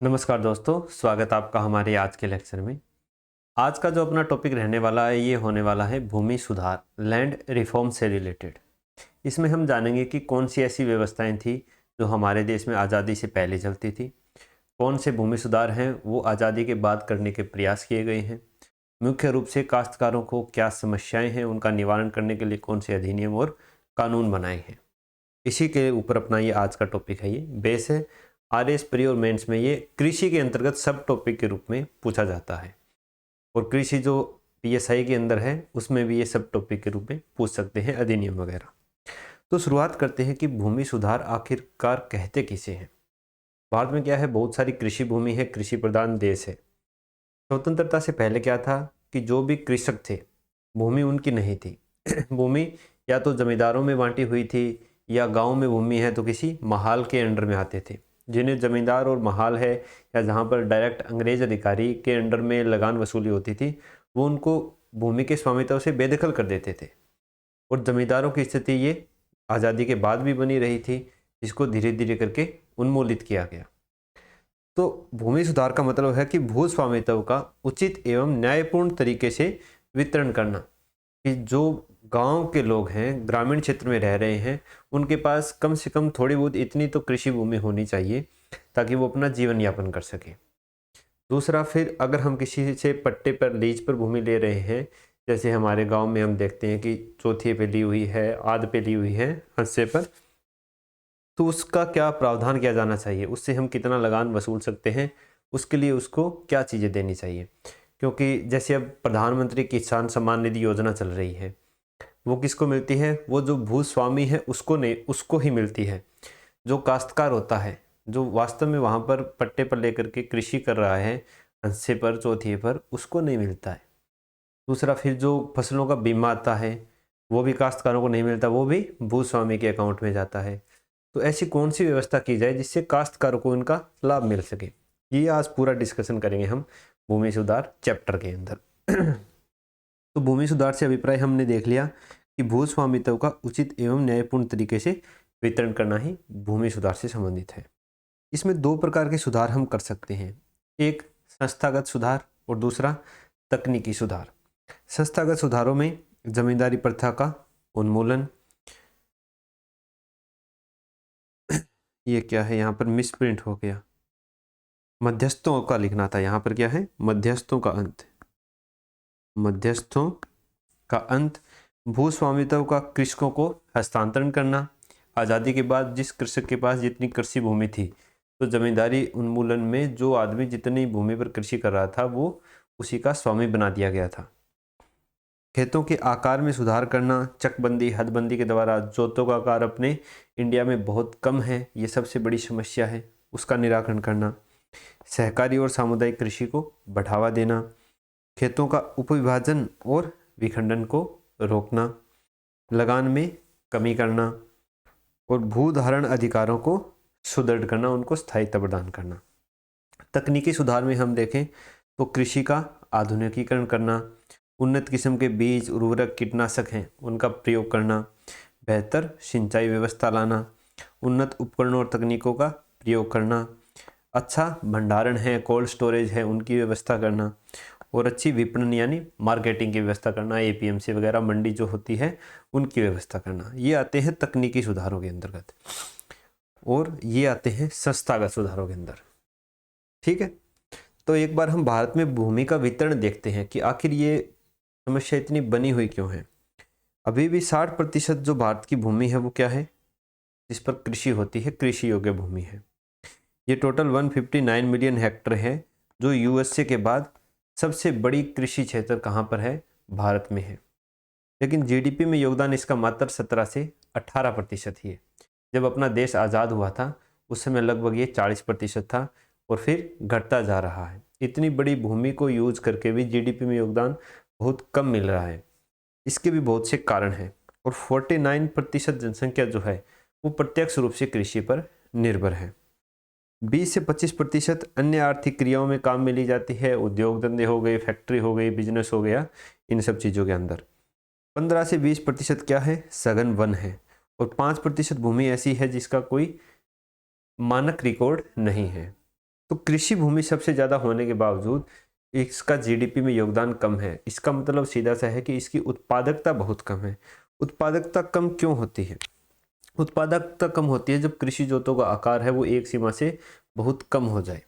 नमस्कार दोस्तों, स्वागत आपका हमारे आज के लेक्चर में। आज का जो अपना टॉपिक रहने वाला है ये होने वाला है भूमि सुधार, लैंड रिफॉर्म से रिलेटेड। इसमें हम जानेंगे कि कौन सी ऐसी व्यवस्थाएं थी जो हमारे देश में आज़ादी से पहले चलती थी, कौन से भूमि सुधार हैं वो आज़ादी के बाद करने के प्रयास किए गए हैं, मुख्य रूप से काश्तकारों को क्या समस्याएं हैं, उनका निवारण करने के लिए कौन से अधिनियम और कानून बनाए हैं। इसी के ऊपर अपना ये आज का टॉपिक है, ये बेस है। आरएस प्री और मेंस में ये कृषि के अंतर्गत सब टॉपिक के रूप में पूछा जाता है, और कृषि जो पीएसआई के अंदर है उसमें भी ये सब टॉपिक के रूप में पूछ सकते हैं, अधिनियम वगैरह। तो शुरुआत करते हैं कि भूमि सुधार आखिरकार कहते किसे हैं। भारत में क्या है, बहुत सारी कृषि भूमि है, कृषि प्रधान देश है। स्वतंत्रता से पहले क्या था कि जो भी कृषक थे भूमि उनकी नहीं थी भूमि या तो जमींदारों में बांटी हुई थी, या गांव में भूमि है तो किसी महाल के अंडर में आते थे। जिन्हें जमींदार और महाल है, या जहां पर डायरेक्ट अंग्रेज अधिकारी के अंडर में लगान वसूली होती थी, वो उनको भूमि के स्वामित्व से बेदखल कर देते थे। और जमींदारों की स्थिति ये आज़ादी के बाद भी बनी रही थी, जिसको धीरे धीरे करके उन्मूलित किया गया। तो भूमि सुधार का मतलब है कि भू स्वामित्व का उचित एवं न्यायपूर्ण तरीके से वितरण करना, कि जो गांव के लोग हैं, ग्रामीण क्षेत्र में रह रहे हैं, उनके पास कम से कम थोड़ी बहुत इतनी तो कृषि भूमि होनी चाहिए ताकि वो अपना जीवन यापन कर सके। दूसरा, फिर अगर हम किसी से पट्टे पर, लीज पर भूमि ले रहे हैं, जैसे हमारे गांव में हम देखते हैं कि चौथिए पे ली हुई है, आध पे ली हुई है, हिस्से पर, तो उसका क्या प्रावधान किया जाना चाहिए, उससे हम कितना लगान वसूल सकते हैं, उसके लिए उसको क्या चीज़ें देनी चाहिए। क्योंकि जैसे अब प्रधानमंत्री किसान सम्मान निधि योजना चल रही है, वो किसको मिलती है, वो जो भूस्वामी है उसको नहीं, उसको ही मिलती है। जो काश्तकार होता है, जो वास्तव में वहाँ पर पट्टे पर लेकर के कृषि कर रहा है, हिस्से पर, चौथिए पर, उसको नहीं मिलता है। दूसरा, फिर जो फसलों का बीमा आता है वो भी काश्तकारों को नहीं मिलता, वो भी भूस्वामी के अकाउंट में जाता है। तो ऐसी कौन सी व्यवस्था की जाए जिससे काश्तकारों को इनका लाभ मिल सके, ये आज पूरा डिस्कशन करेंगे हम भूमि सुधार चैप्टर के अंदर। तो भूमि सुधार से अभिप्राय हमने देख लिया कि भू स्वामित्व का उचित एवं न्यायपूर्ण तरीके से वितरण करना ही भूमि सुधार से संबंधित है। इसमें दो प्रकार के सुधार हम कर सकते हैं, एक संस्थागत सुधार और दूसरा तकनीकी सुधार। संस्थागत सुधारों में जमींदारी प्रथा का उन्मूलन, ये क्या है, यहाँ पर मिसप्रिंट हो गया, मध्यस्थों का लिखना था, यहाँ पर क्या है, मध्यस्थों का अंत, मध्यस्थों का अंत। भू स्वामित्व का कृषकों को हस्तांतरण करना। आज़ादी के बाद जिस कृषक के पास जितनी कृषि भूमि थी, तो जमींदारी उन्मूलन में जो आदमी जितनी भूमि पर कृषि कर रहा था वो उसी का स्वामी बना दिया गया था। खेतों के आकार में सुधार करना, चकबंदी, हदबंदी के द्वारा जोतों का आकार अपने इंडिया में बहुत कम है, ये सबसे बड़ी समस्या है, उसका निराकरण करना। सहकारी और सामुदायिक कृषि को बढ़ावा देना, खेतों का उपविभाजन और विखंडन को रोकना, लगान में कमी करना, और भूधारण अधिकारों को सुदृढ़ करना, उनको स्थायित्व प्रदान करना। तकनीकी सुधार में हम देखें तो कृषि का आधुनिकीकरण करना, उन्नत किस्म के बीज, उर्वरक, कीटनाशक हैं उनका प्रयोग करना, बेहतर सिंचाई व्यवस्था लाना, उन्नत उपकरणों और तकनीकों का प्रयोग करना, अच्छा भंडारण है, कोल्ड स्टोरेज है, उनकी व्यवस्था करना, और अच्छी विपणन यानी मार्केटिंग की व्यवस्था करना, एपीएमसी वगैरह मंडी जो होती है उनकी व्यवस्था करना। ये आते हैं तकनीकी सुधारों के अंतर्गत, और ये आते हैं संस्थागत सुधारों के अंदर। ठीक है, तो एक बार हम भारत में भूमि का वितरण देखते हैं कि आखिर ये समस्या इतनी बनी हुई क्यों है। अभी भी 60% जो भारत की भूमि है वो क्या है, जिस पर कृषि होती है, कृषि योग्य भूमि है। ये टोटल 159 मिलियन हेक्टेयर है, जो यूएसए के बाद सबसे बड़ी कृषि क्षेत्र कहाँ पर है, भारत में है। लेकिन जीडीपी में योगदान इसका मात्र 17 से 18% ही है। जब अपना देश आज़ाद हुआ था उस समय लगभग ये 40% था, और फिर घटता जा रहा है। इतनी बड़ी भूमि को यूज करके भी जीडीपी में योगदान बहुत कम मिल रहा है। इसके भी बहुत से कारण हैं, और 49% जनसंख्या जो है वो प्रत्यक्ष रूप से कृषि पर निर्भर है। 20 से 25% अन्य आर्थिक क्रियाओं में काम में ली जाती है, उद्योग धंधे हो गए, फैक्ट्री हो गई, बिजनेस हो गया, इन सब चीज़ों के अंदर। 15 से 20% क्या है, सघन वन है, और 5% भूमि ऐसी है जिसका कोई मानक रिकॉर्ड नहीं है। तो कृषि भूमि सबसे ज़्यादा होने के बावजूद इसका जीडीपी में योगदान कम है। इसका मतलब सीधा सा है कि इसकी उत्पादकता बहुत कम है। उत्पादकता कम क्यों होती है? उत्पादकता कम होती है जब कृषि जोतों का आकार है वो एक सीमा से बहुत कम हो जाए।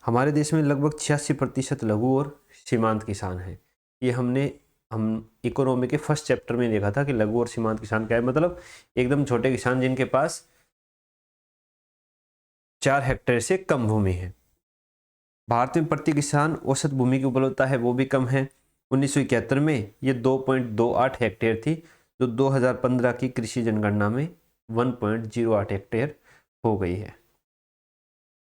हमारे देश में लगभग 86% लघु और सीमांत किसान हैं। ये हम इकोनॉमी के फर्स्ट चैप्टर में देखा था कि लघु और सीमांत किसान क्या है। मतलब एकदम छोटे किसान जिनके पास 4 हेक्टेयर से कम भूमि है। भारत में प्रति किसान औसत भूमि की उपलब्धता है वो भी कम है। 1971 में ये 2.28 हेक्टेयर थी, जो 2015 की कृषि जनगणना में 1.08 हेक्टेयर हो गई है।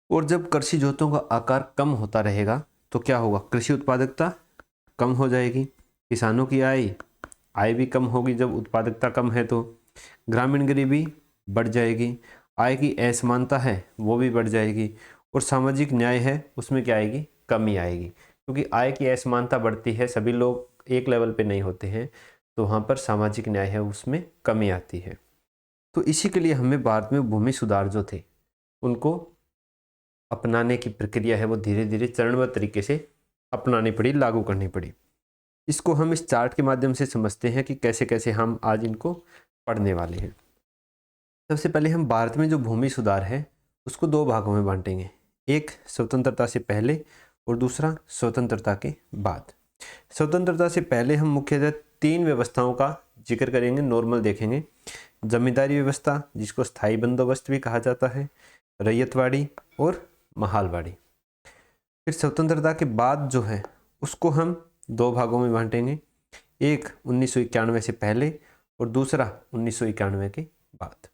और जब कृषि जोतों का आकार कम होता रहेगा तो क्या होगा? कृषि उत्पादकता कम हो जाएगी, किसानों की आय भी कम होगी। जब उत्पादकता कम है तो ग्रामीण गरीबी बढ़ जाएगी, आय की असमानता है वो भी बढ़ जाएगी, और सामाजिक न्याय है उसमें क्या आएगी? कमी आएगी। क्योंकि आय की असमानता बढ़ती है, सभी लोग एक लेवल पे नहीं होते हैं, तो वहाँ पर सामाजिक न्याय है उसमें कमी आती है। तो इसी के लिए हमें भारत में भूमि सुधार जो थे उनको अपनाने की प्रक्रिया है वो धीरे धीरे चरणबद्ध तरीके से अपनानी पड़ी, लागू करनी पड़ी। इसको हम इस चार्ट के माध्यम से समझते हैं कि कैसे कैसे हम आज इनको पढ़ने वाले हैं। सबसे पहले हम भारत में जो भूमि सुधार है उसको 2 भागों में बांटेंगे, एक स्वतंत्रता से पहले और दूसरा स्वतंत्रता के बाद। स्वतंत्रता से पहले हम मुख्यतः 3 व्यवस्थाओं का जिक्र करेंगे, नॉर्मल देखेंगे। जमींदारी व्यवस्था, जिसको स्थायी बंदोबस्त भी कहा जाता है, रैयतवाड़ी और महालवाड़ी। फिर स्वतंत्रता के बाद जो है उसको हम 2 भागों में बांटेंगे, एक 1991 से पहले और दूसरा 1991 के बाद।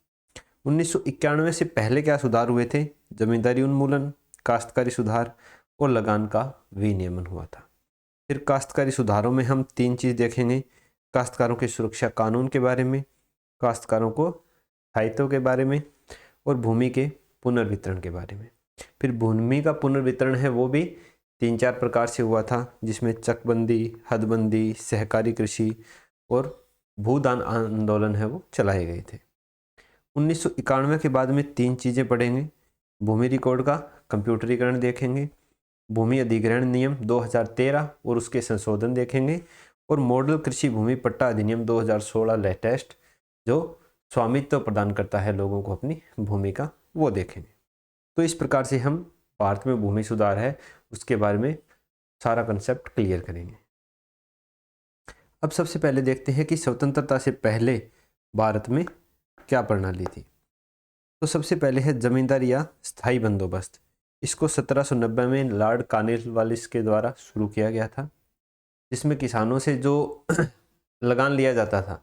1991 से पहले क्या सुधार हुए थे? जमींदारी उन्मूलन, काश्तकारी सुधार और लगान का विनियमन हुआ था। फिर काश्तकारी सुधारों में हम 3 चीज़ देखेंगे, काश्तकारों के सुरक्षा कानून के बारे में, काश्तकारों को स्थायित्व के बारे में और भूमि के पुनर्वितरण के बारे में। फिर भूमि का पुनर्वितरण है वो भी 3-4 प्रकार से हुआ था, जिसमें चकबंदी, हदबंदी, सहकारी कृषि और भूदान आंदोलन है वो चलाए गए थे। 1991 के बाद में 3 चीज़ें पढ़ेंगे, भूमि रिकॉर्ड का कंप्यूटरीकरण देखेंगे, भूमि अधिग्रहण नियम 2013 और उसके संशोधन देखेंगे, और मॉडल कृषि भूमि पट्टा अधिनियम 2016 लेटेस्ट, जो स्वामित्व प्रदान करता है लोगों को अपनी भूमि का, वो देखेंगे। तो इस प्रकार से हम भारत में भूमि सुधार है उसके बारे में सारा कंसेप्ट क्लियर करेंगे। अब सबसे पहले देखते हैं कि स्वतंत्रता से पहले भारत में क्या प्रणाली थी। तो सबसे पहले है जमींदारी या स्थायी बंदोबस्त। इसको 1790 में लॉर्ड कॉर्नवालिस के द्वारा शुरू किया गया था, जिसमें किसानों से जो लगान लिया जाता था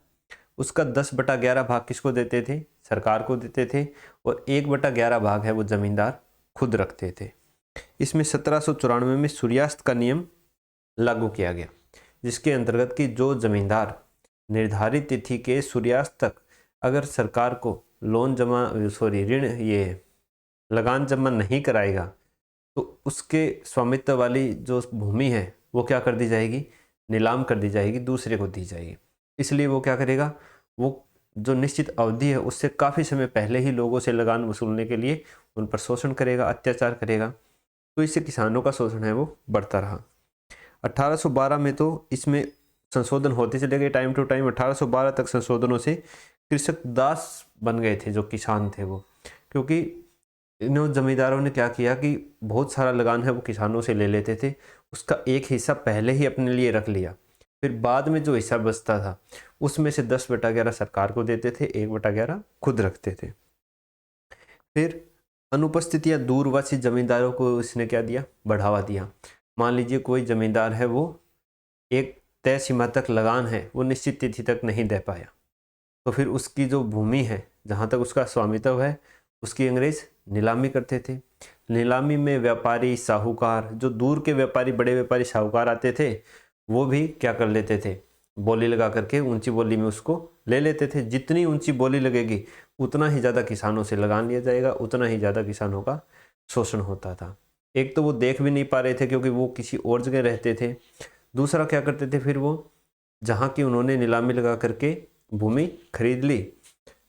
उसका 10/11 भाग किसको देते थे? सरकार को देते थे, और 1/11 भाग है वो जमींदार खुद रखते थे। इसमें 1794 में सूर्यास्त का नियम लागू किया गया, जिसके अंतर्गत कि जो जमींदार निर्धारित तिथि के सूर्यास्त तक अगर सरकार को ऋण लगान जमा नहीं कराएगा तो उसके स्वामित्व वाली जो भूमि है वो क्या कर दी जाएगी? नीलाम कर दी जाएगी, दूसरे को दी जाएगी। इसलिए वो क्या करेगा? वो जो निश्चित अवधि है उससे काफ़ी समय पहले ही लोगों से लगान वसूलने के लिए उन पर शोषण करेगा, अत्याचार करेगा। तो इससे किसानों का शोषण है वो बढ़ता रहा। 1812 में तो इसमें संशोधन होते चले गए टाइम टू टाइम। 1812 तक संशोधनों से कृषक दास बन गए थे जो किसान थे वो, क्योंकि इन जमींदारों ने क्या किया कि बहुत सारा लगान है वो किसानों से ले लेते थे, उसका एक हिस्सा पहले ही अपने लिए रख लिया, फिर बाद में जो हिस्सा बचता था उसमें से 10/11 सरकार को देते थे, 1/11 खुद रखते थे। फिर अनुपस्थित या दूरवर्ती जमींदारों को इसने क्या दिया? बढ़ावा दिया। मान लीजिए कोई जमींदार है वो एक तय सीमा तक लगान है वो निश्चित तिथि तक नहीं दे पाया, तो फिर उसकी जो भूमि है जहाँ तक उसका स्वामित्व है उसकी अंग्रेज नीलामी करते थे। नीलामी में व्यापारी, साहूकार, जो दूर के व्यापारी, बड़े व्यापारी साहूकार आते थे, वो भी क्या कर लेते थे? बोली लगा करके ऊंची बोली में उसको ले लेते थे। जितनी ऊंची बोली लगेगी उतना ही ज़्यादा किसानों से लगान लिया जाएगा, उतना ही ज़्यादा किसानों का शोषण होता था। एक तो वो देख भी नहीं पा रहे थे क्योंकि वो किसी और जगह रहते थे, दूसरा क्या करते थे फिर वो जहाँ की उन्होंने नीलामी लगा करके भूमि खरीद ली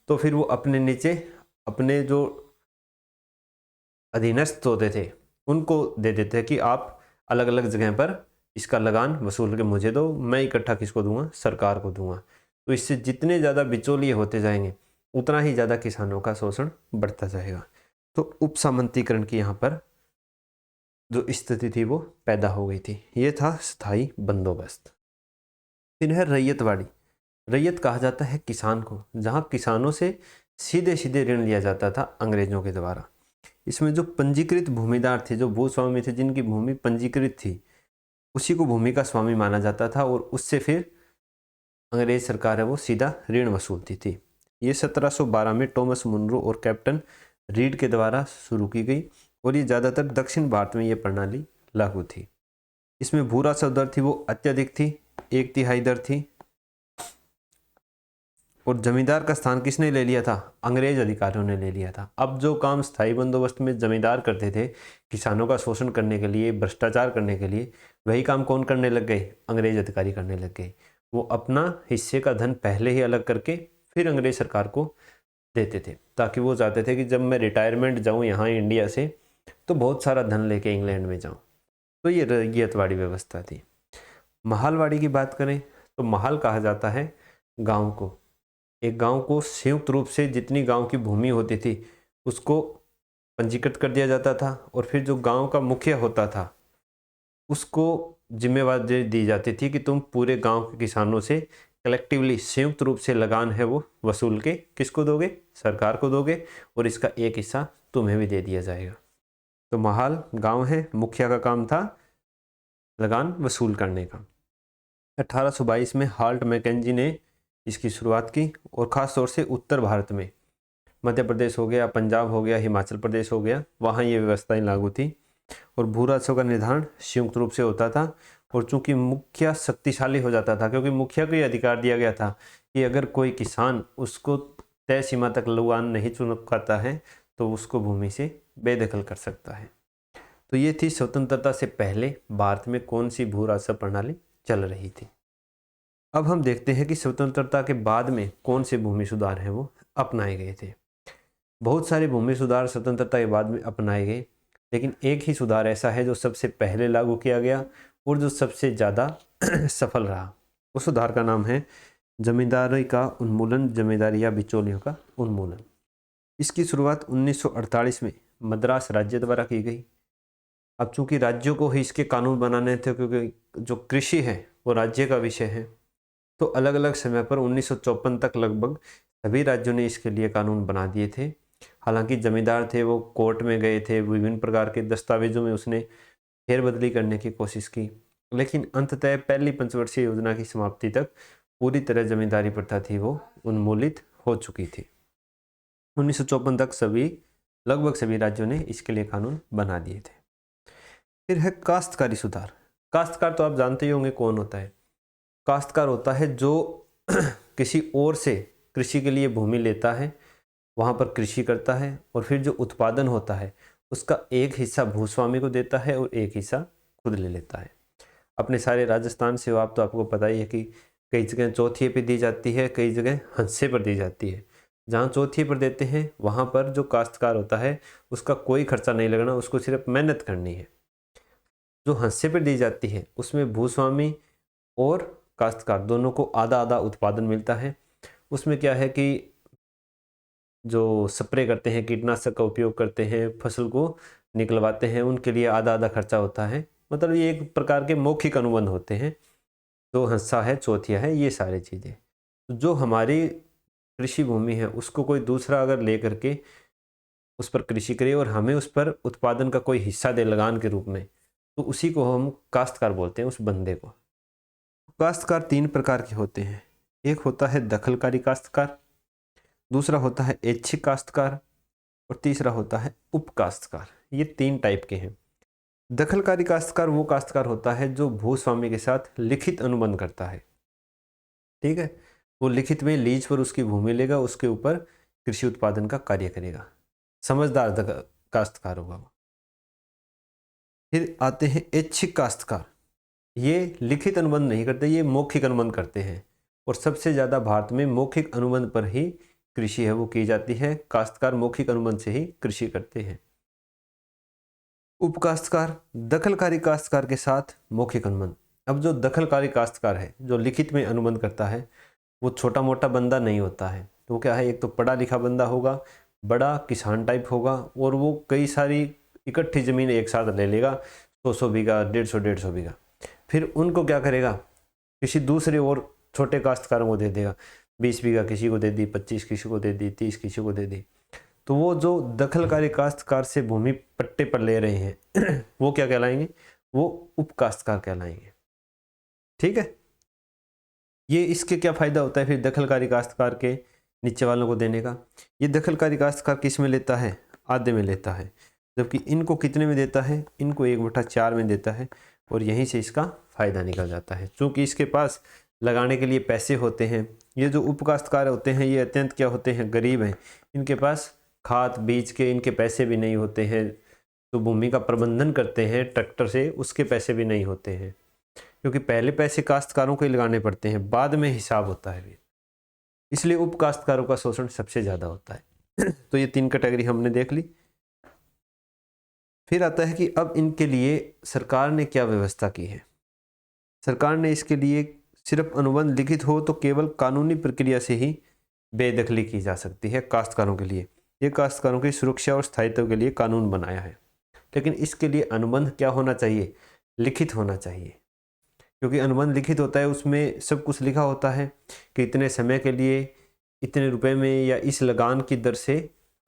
तो फिर वो अपने नीचे अपने जो अधीनस्थ होते थे उनको दे देते हैं कि आप अलग अलग जगह पर इसका लगान वसूल के मुझे दो, मैं इकट्ठा किसको दूंगा, सरकार को दूंगा। तो इससे जितने ज़्यादा बिचौलिए होते जाएंगे उतना ही ज़्यादा किसानों का शोषण बढ़ता जाएगा। तो उपसामंतीकरण की यहाँ पर जो स्थिति थी वो पैदा हो गई थी। ये था स्थायी बंदोबस्त। फिर है रैयतवाड़ी। रैयत कहा जाता है किसान को, जहाँ किसानों से सीधे सीधे ऋण लिया जाता था अंग्रेजों के द्वारा। इसमें जो पंजीकृत भूमिदार थे, जो भूस्वामी थे, जिनकी भूमि पंजीकृत थी, उसी को भूमि का स्वामी माना जाता था और उससे फिर अंग्रेज सरकार है वो सीधा ऋण वसूलती थी। ये 1712 में टॉमस मुनरो और कैप्टन रीड के द्वारा शुरू की गई और ये ज़्यादातर दक्षिण भारत में ये प्रणाली लागू थी। इसमें भू राजस्व दर थी वो अत्यधिक थी, 1/3 दर थी। और जमींदार का स्थान किसने ले लिया था, अंग्रेज अधिकारियों ने ले लिया था। अब जो काम स्थायी बंदोबस्त में जमींदार करते थे किसानों का शोषण करने के लिए, भ्रष्टाचार करने के लिए, वही काम कौन करने लग गए, अंग्रेज अधिकारी करने लग गए। वो अपना हिस्से का धन पहले ही अलग करके फिर अंग्रेज सरकार को देते थे, ताकि वो चाहते थे कि जब मैं रिटायरमेंट जाऊँ यहाँ इंडिया से तो बहुत सारा धन लेके इंग्लैंड में जाऊँ। तो ये रैयतवाड़ी व्यवस्था थी। महालवाड़ी की बात करें तो महाल कहा जाता है गांव को। एक गांव को संयुक्त रूप से जितनी गांव की भूमि होती थी उसको पंजीकृत कर दिया जाता था और फिर जो गांव का मुखिया होता था उसको जिम्मेवारी दी जाती थी कि तुम पूरे गांव के किसानों से कलेक्टिवली संयुक्त रूप से लगान है वो वसूल के किसको दोगे, सरकार को दोगे, और इसका एक हिस्सा तुम्हें भी दे दिया जाएगा। तो महाल गांव है, मुखिया का काम था लगान वसूल करने का। 1822 में हाल्ट मैकेंजी ने इसकी शुरुआत की और ख़ास तौर से उत्तर भारत में, मध्य प्रदेश हो गया, पंजाब हो गया, हिमाचल प्रदेश हो गया, वहाँ ये व्यवस्थाएं लागू थी। और भू राजस्व का निर्धारण संयुक्त रूप से होता था और चूंकि मुखिया शक्तिशाली हो जाता था, क्योंकि मुखिया को ये अधिकार दिया गया था कि अगर कोई किसान उसको तय सीमा तक लगान नहीं चुकाता है तो उसको भूमि से बेदखल कर सकता है। तो ये थी स्वतंत्रता से पहले भारत में कौन सी भू राजस्व प्रणाली चल रही थी। अब हम देखते हैं कि स्वतंत्रता के बाद में कौन से भूमि सुधार हैं वो अपनाए गए थे। बहुत सारे भूमि सुधार स्वतंत्रता के बाद में अपनाए गए, लेकिन एक ही सुधार ऐसा है जो सबसे पहले लागू किया गया और जो सबसे ज़्यादा सफल रहा। उस सुधार का नाम है जमींदारी का उन्मूलन, जमींदारी या बिचौलियों का उन्मूलन। इसकी शुरुआत 1948 में मद्रास राज्य द्वारा की गई। अब चूंकि राज्यों को ही इसके कानून बनाने थे, क्योंकि जो कृषि है वो राज्य का विषय है, तो अलग अलग समय पर 1954 तक लगभग सभी राज्यों ने इसके लिए कानून बना दिए थे। हालांकि जमींदार थे वो कोर्ट में गए थे, विभिन्न प्रकार के दस्तावेजों में उसने फेरबदली करने की कोशिश की, लेकिन अंततः पहली पंचवर्षीय योजना की समाप्ति तक पूरी तरह जमींदारी प्रथा थी वो उन्मूलित हो चुकी थी। 1954 तक लगभग सभी राज्यों ने इसके लिए कानून बना दिए थे। फिर है काश्तकारी सुधार। काश्तकार तो आप जानते ही होंगे कौन होता है। काश्तकार होता है जो किसी और से कृषि के लिए भूमि लेता है, वहाँ पर कृषि करता है और फिर जो उत्पादन होता है उसका एक हिस्सा भूस्वामी को देता है और एक हिस्सा खुद ले लेता है। अपने सारे राजस्थान से आप तो आपको पता ही है कि कई जगह चौथिए पर दी जाती है, कई जगह हंसे पर दी जाती है। जहाँ चौथिए पर देते हैं वहाँ पर जो काश्तकार होता है उसका कोई खर्चा नहीं लगना, उसको सिर्फ मेहनत करनी है। जो हंसे पर दी जाती है उसमें भूस्वामी और काश्तकार दोनों को आधा आधा उत्पादन मिलता है। उसमें क्या है कि जो स्प्रे करते हैं, कीटनाशक का उपयोग करते हैं, फसल को निकलवाते हैं, उनके लिए आधा आधा खर्चा होता है। मतलब ये एक प्रकार के मौखिक अनुबंध होते हैं। तो हंसा है, चौथिया है, ये सारी चीज़ें। तो जो हमारी कृषि भूमि है उसको कोई दूसरा अगर ले करके उस पर कृषि करे और हमें उस पर उत्पादन का कोई हिस्सा दे लगान के रूप में, तो उसी को हम काश्तकार बोलते हैं, उस बंदे को। काश्तकार 3 प्रकार के होते हैं। एक होता है दखलकारी काश्तकार, दूसरा होता है ऐच्छिक काश्तकार और तीसरा होता है उप काश्तकार। ये 3 टाइप के हैं। दखलकारी काश्तकार वो काश्तकार होता है जो भूस्वामी के साथ लिखित अनुबंध करता है। ठीक है, वो लिखित में लीज पर उसकी भूमि लेगा, उसके ऊपर कृषि उत्पादन का कार्य करेगा। समझदार काश्तकार होगा वो। फिर आते हैं ऐच्छिक काश्तकार। ये लिखित अनुबंध नहीं करते, ये मौखिक अनुबंध करते हैं और सबसे ज़्यादा भारत में मौखिक अनुबंध पर ही कृषि है वो की जाती है। काश्तकार मौखिक अनुबंध से ही कृषि करते हैं। उपकास्तकार दखलकारी काश्तकार के साथ मौखिक अनुबंध। अब जो दखलकारी काश्तकार है, जो लिखित में अनुबंध करता है, वो छोटा मोटा बंदा नहीं होता है। तो वो क्या है, एक तो पढ़ा लिखा बंदा होगा, बड़ा किसान टाइप होगा, और वो कई सारी इकट्ठी ज़मीन एक साथ ले लेगा, 100 बीघा, 150 बीघा। फिर उनको क्या करेगा, किसी दूसरे और छोटे काश्तकारों को दे देगा। 20 बीघा किसी को दे दी, 25 किसी को दे दी, 30 किसी को दे दी। तो वो जो दखलकारी काश्तकार से भूमि पट्टे पर ले रहे हैं वो क्या कहलाएंगे, वो उपकाश्तकार कहलाएंगे। ठीक है, ये इसके क्या फायदा होता है फिर दखलकारी काश्तकार के नीचे वालों को देने का। ये दखलकारी काश्तकार किस में लेता है, आधे में लेता है, जबकि इनको कितने में देता है, इनको 1/4 में देता है, और यहीं से इसका फायदा निकल जाता है। क्योंकि इसके पास लगाने के लिए पैसे होते हैं। ये जो उपकाश्तकार होते हैं, ये अत्यंत क्या होते हैं, गरीब हैं। इनके पास खाद बीज के इनके पैसे भी नहीं होते हैं, तो भूमि का प्रबंधन करते हैं ट्रैक्टर से, उसके पैसे भी नहीं होते हैं, क्योंकि पहले पैसे काश्तकारों को ही लगाने पड़ते हैं, बाद में हिसाब होता है। इसलिए उपकाश्तकारों का शोषण सबसे ज़्यादा होता है। तो ये 3 कैटेगरी हमने देख ली। फिर आता है कि अब इनके लिए सरकार ने क्या व्यवस्था की है। सरकार ने इसके लिए सिर्फ अनुबंध लिखित हो तो केवल कानूनी प्रक्रिया से ही बेदखली की जा सकती है काश्तकारों के लिए। ये काश्तकारों की सुरक्षा और स्थायित्व के लिए कानून बनाया है। लेकिन इसके लिए अनुबंध क्या होना चाहिए, लिखित होना चाहिए। क्योंकि अनुबंध लिखित होता है, उसमें सब कुछ लिखा होता है कि इतने समय के लिए इतने रुपए में या इस लगान की दर से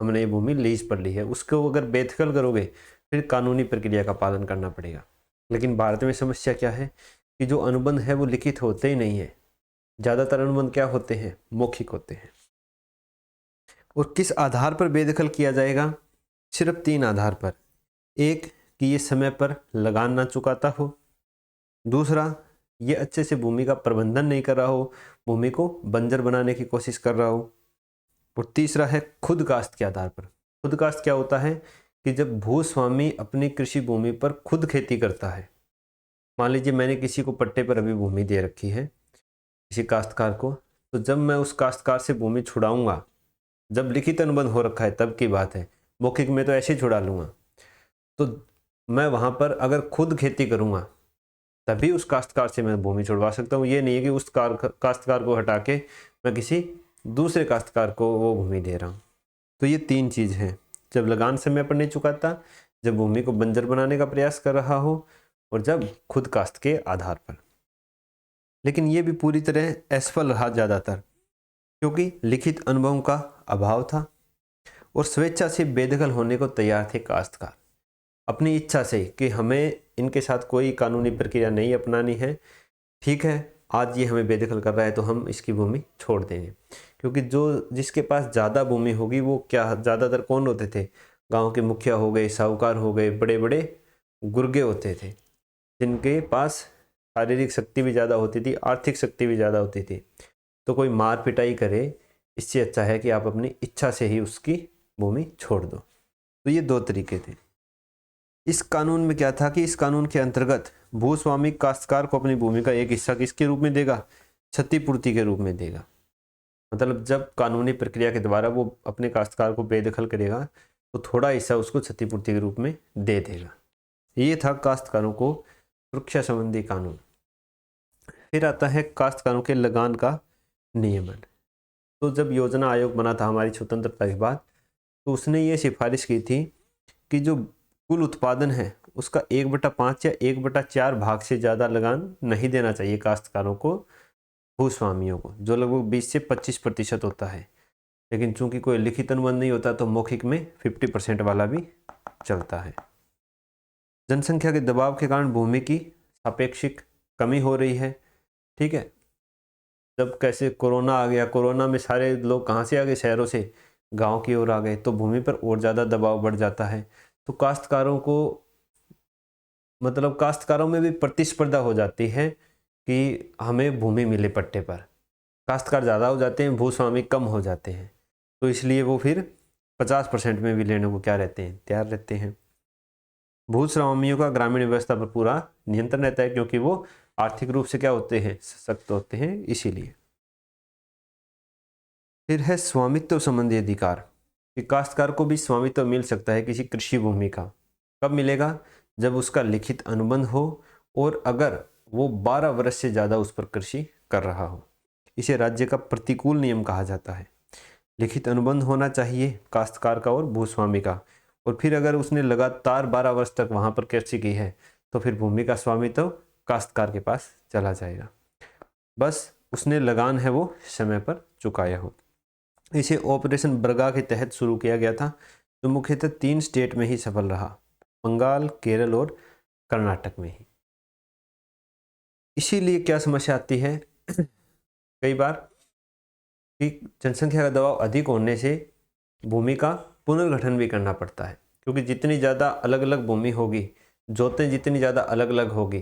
हमने ये भूमि लीज पर ली है। उसको अगर बेदखल करोगे फिर कानूनी प्रक्रिया का पालन करना पड़ेगा। लेकिन भारत में समस्या क्या है कि जो अनुबंध है वो लिखित होते ही नहीं है। ज़्यादातर अनुबंध क्या होते हैं, मौखिक होते हैं। और किस आधार पर बेदखल किया जाएगा, सिर्फ 3 आधार पर। एक, कि ये समय पर लगान ना चुकाता हो। दूसरा, ये अच्छे से भूमि का प्रबंधन नहीं कर रहा हो, भूमि को बंजर बनाने की कोशिश कर रहा हो। और तीसरा है खुद काश्त के आधार पर। खुद काश्त क्या होता है कि जब भूस्वामी अपनी कृषि भूमि पर खुद खेती करता है। मान लीजिए मैंने किसी को पट्टे पर अभी भूमि दे रखी है, किसी काश्तकार को, तो जब मैं उस काश्तकार से भूमि छुड़ाऊंगा, जब लिखित अनुबंध हो रखा है तब की बात है, मौखिक में तो ऐसे ही छुड़ा लूँगा, तो मैं वहाँ पर अगर खुद खेती करूँगा तभी उस काश्तकार से मैं भूमि छुड़वा सकता हूँ। ये नहीं है कि उस काश्तकार को हटा के मैं किसी दूसरे काश्तकार को वो भूमि दे रहा हूँ। तो ये 3 चीज़ हैं, जब लगान समय पर नहीं चुकाता, जब भूमि को बंजर बनाने का प्रयास कर रहा हो, और जब खुद काश्त के आधार पर। लेकिन ये भी पूरी तरह असफल रहा ज़्यादातर, क्योंकि लिखित अनुभव का अभाव था और स्वेच्छा से बेदखल होने को तैयार थे काश्तकार, अपनी इच्छा से कि हमें इनके साथ कोई कानूनी प्रक्रिया नहीं अपनानी है। ठीक है, आज ये हमें बेदखल कर रहा है तो हम इसकी भूमि छोड़ देंगे। क्योंकि जो जिसके पास ज़्यादा भूमि होगी वो क्या, ज़्यादातर कौन होते थे, गांव के मुखिया हो गए, साहूकार हो गए, बड़े बड़े गुर्गे होते थे, जिनके पास शारीरिक शक्ति भी ज़्यादा होती थी, आर्थिक शक्ति भी ज़्यादा होती थी। तो कोई मार पिटाई करे, इससे अच्छा है कि आप अपनी इच्छा से ही उसकी भूमि छोड़ दो। तो ये 2 तरीके थे। इस कानून में क्या था कि इस कानून के अंतर्गत भूस्वामी काश्तकार को अपनी भूमि का एक हिस्सा किसके रूप में देगा, क्षतिपूर्ति के रूप में देगा। मतलब जब कानूनी प्रक्रिया के द्वारा वो अपने काश्तकार को बेदखल करेगा तो थोड़ा हिस्सा उसको क्षतिपूर्ति के रूप में दे देगा। ये था काश्तकारों को सुरक्षा संबंधी कानून। फिर आता है काश्तकारों के लगान का नियमन। तो जब योजना आयोग बना था हमारी स्वतंत्रता के बाद, तो उसने ये सिफारिश की थी कि जो कुल उत्पादन है उसका 1/5 या 1/4 भाग से ज़्यादा लगान नहीं देना चाहिए काश्तकारों को, भूस्वामियों को, जो लगभग 20 से 25% होता है। लेकिन चूंकि कोई लिखित अनुबंध नहीं होता तो मौखिक में 50% वाला भी चलता है। जनसंख्या के दबाव के कारण भूमि की सापेक्षिक कमी हो रही है। ठीक है, जब कैसे कोरोना आ गया, कोरोना में सारे लोग कहाँ से आ गए, शहरों से गांव की ओर आ गए, तो भूमि पर और ज़्यादा दबाव बढ़ जाता है। तो काश्तकारों को, मतलब काश्तकारों में भी प्रतिस्पर्धा हो जाती है कि हमें भूमि मिले पट्टे पर। काश्तकार ज़्यादा हो जाते हैं, भूस्वामी कम हो जाते हैं, तो इसलिए वो फिर 50% में भी लेने को क्या रहते हैं, तैयार रहते हैं। भूस्वामियों का ग्रामीण व्यवस्था पर पूरा नियंत्रण रहता है, क्योंकि वो आर्थिक रूप से क्या होते हैं, सशक्त होते हैं, इसीलिए। फिर है स्वामित्व संबंधी अधिकार, कि काश्तकार को भी स्वामित्व मिल सकता है किसी कृषि भूमि का, कब मिलेगा? जब उसका लिखित अनुबंध हो और अगर वो 12 वर्ष से ज़्यादा उस पर कृषि कर रहा हो। इसे राज्य का प्रतिकूल नियम कहा जाता है। लिखित अनुबंध होना चाहिए काश्तकार का और भूस्वामी का, और फिर अगर उसने लगातार 12 वर्ष तक वहाँ पर कृषि की है तो फिर भूमि का स्वामित्व काश्तकार के पास चला जाएगा, बस उसने लगान है वो समय पर चुकाया हो। इसे ऑपरेशन बरगा के तहत शुरू किया गया था, जो मुख्यतः 3 स्टेट में ही सफल रहा, बंगाल, केरल और कर्नाटक में ही। इसीलिए क्या समस्या आती है कई बार कि जनसंख्या का दबाव अधिक होने से भूमि का पुनर्गठन भी करना पड़ता है, क्योंकि जितनी ज़्यादा अलग अलग भूमि होगी, जोतें जितनी ज़्यादा अलग अलग होगी,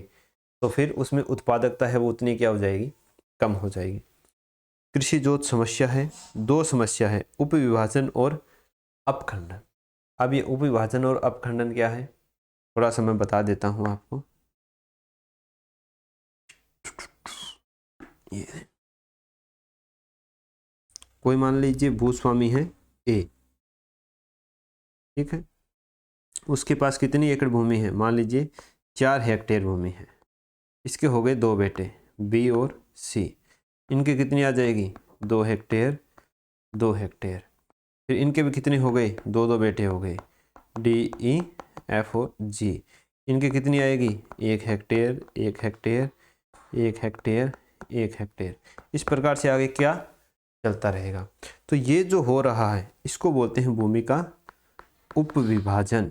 तो फिर उसमें उत्पादकता है वो उतनी क्या हो जाएगी? कम हो जाएगी। कृषि जोत समस्या है, 2 समस्या है, उपविभाजन और अपखंडन। अब ये उपविभाजन और अपखंडन क्या है, थोड़ा सा मैं बता देता हूँ आपको। ये कोई मान लीजिए भूस्वामी है ए, ठीक है, उसके पास कितनी एकड़ भूमि है? मान लीजिए 4 हेक्टेयर भूमि है। इसके हो गए 2 बेटे बी और सी, इनके कितनी आ जाएगी? 2 हेक्टेयर 2 हेक्टेयर। फिर इनके भी कितने हो गए? 2 बेटे हो गए डी ई एफ और जी, इनके कितनी आएगी? 1 हेक्टेयर 1 हेक्टेयर 1 हेक्टेयर 1 हेक्टेयर। इस प्रकार से आगे क्या चलता रहेगा। तो ये जो हो रहा है इसको बोलते हैं भूमि का उपविभाजन।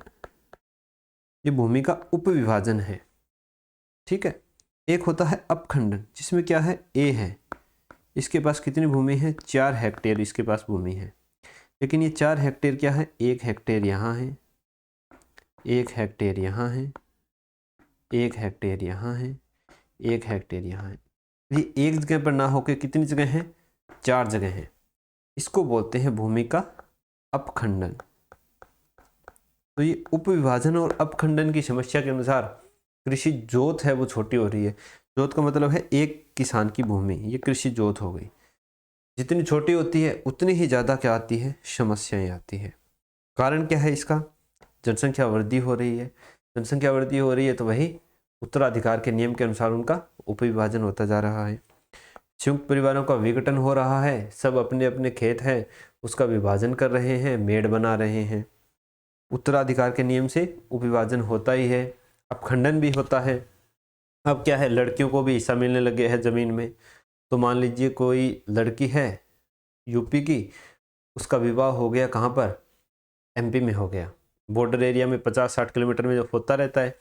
ये भूमि का उपविभाजन है, ठीक है। एक होता है अपखंडन, जिसमें क्या है? ए है, इसके पास कितनी भूमि है? 4 हेक्टेयर इसके पास भूमि है, लेकिन ये 4 हेक्टेयर क्या है? 1 हेक्टेयर यहाँ है, 1 हेक्टेयर यहाँ है, 1 हेक्टेयर यहाँ है, 1 हेक्टेयर यहाँ है। ये एक जगह पर ना होकर कितनी जगह है? 4 जगह हैं। इसको बोलते हैं भूमि का अपखंडन। तो ये उपविभाजन और अपखंडन की समस्या के अनुसार कृषि जोत है वो छोटी हो रही है। जोत का मतलब है एक किसान की भूमि, ये कृषि जोत हो गई। जितनी छोटी होती है उतनी ही ज़्यादा क्या आती है? समस्याएं आती है। कारण क्या है इसका? जनसंख्या वृद्धि हो रही है। जनसंख्या वृद्धि हो रही है तो वही उत्तराधिकार के नियम के अनुसार उनका उपविभाजन होता जा रहा है। संयुक्त परिवारों का विघटन हो रहा है, सब अपने अपने खेत है उसका विभाजन कर रहे हैं, मेड़ बना रहे हैं। उत्तराधिकार के नियम से उपविभाजन होता ही है, अपखंडन भी होता है। अब क्या है? लड़कियों को भी हिस्सा मिलने लगे है ज़मीन में। तो मान लीजिए कोई लड़की है यूपी की, उसका विवाह हो गया कहाँ पर? एमपी में हो गया। बॉर्डर एरिया में 50-60 किलोमीटर में जो होता रहता है।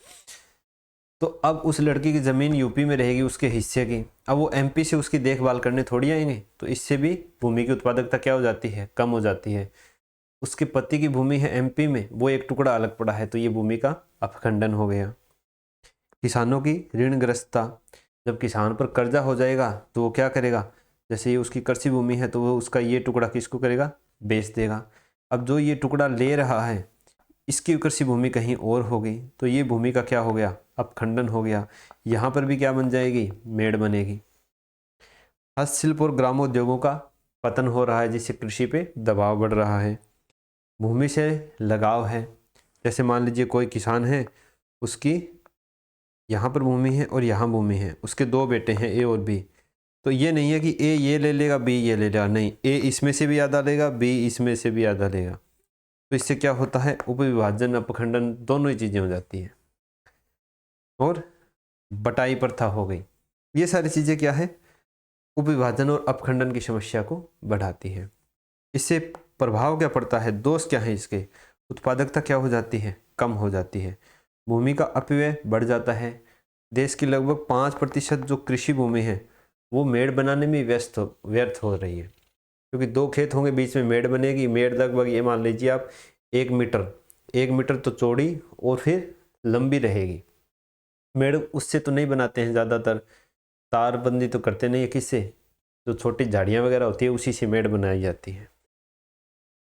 तो अब उस लड़की की ज़मीन यूपी में रहेगी उसके हिस्से की, अब वो एमपी से उसकी देखभाल करने थोड़ी आएंगे, तो इससे भी भूमि की उत्पादकता क्या हो जाती है? कम हो जाती है। उसके पति की भूमि है एमपी में, वो एक टुकड़ा अलग पड़ा है, तो ये भूमि का अपखंडन हो गया। किसानों की ऋणग्रस्तता, जब किसान पर कर्जा हो जाएगा तो वो क्या करेगा? जैसे ये उसकी कृषि भूमि है तो वो उसका ये टुकड़ा किसको करेगा? बेच देगा। अब जो ये टुकड़ा ले रहा है इसकी कृषि भूमि कहीं और हो गई, तो ये भूमि का क्या हो गया? अपखंडन हो गया। यहाँ पर भी क्या बन जाएगी? मेड़ बनेगी। हस्तशिल्प और ग्रामोद्योगों का पतन हो रहा है, जिससे कृषि पे दबाव बढ़ रहा है। भूमि से लगाव है, जैसे मान लीजिए कोई किसान है, उसकी यहाँ पर भूमि है और यहाँ भूमि है, उसके 2 बेटे हैं ए और बी। तो ये नहीं है कि ए ये ले लेगा बी ये ले लेगा, नहीं, ए इसमें से भी आधा लेगा बी इसमें से भी आधा लेगा। तो इससे क्या होता है? उपविभाजन अपखंडन दोनों ही चीज़ें हो जाती हैं, और बटाई प्रथा हो गई। ये सारी चीज़ें क्या है? उपविभाजन और अपखंडन की समस्या को बढ़ाती है। इससे प्रभाव क्या पड़ता है? दोष क्या है इसके? उत्पादकता क्या हो जाती है? कम हो जाती है। भूमि का अपव्यय बढ़ जाता है। देश की लगभग 5% जो कृषि भूमि है वो मेड़ बनाने में व्यर्थ हो रही है, क्योंकि 2 खेत होंगे, बीच में मेड़ बनेगी। मेड़ लगभग ये मान लीजिए आप 1 मीटर तो चौड़ी और फिर लंबी रहेगी। मेड़ उससे तो नहीं बनाते हैं ज़्यादातर, तारबंदी तो करते नहीं है, किससे? जो छोटी झाड़ियाँ वगैरह होती है उसी से मेड़ बनाई जाती है।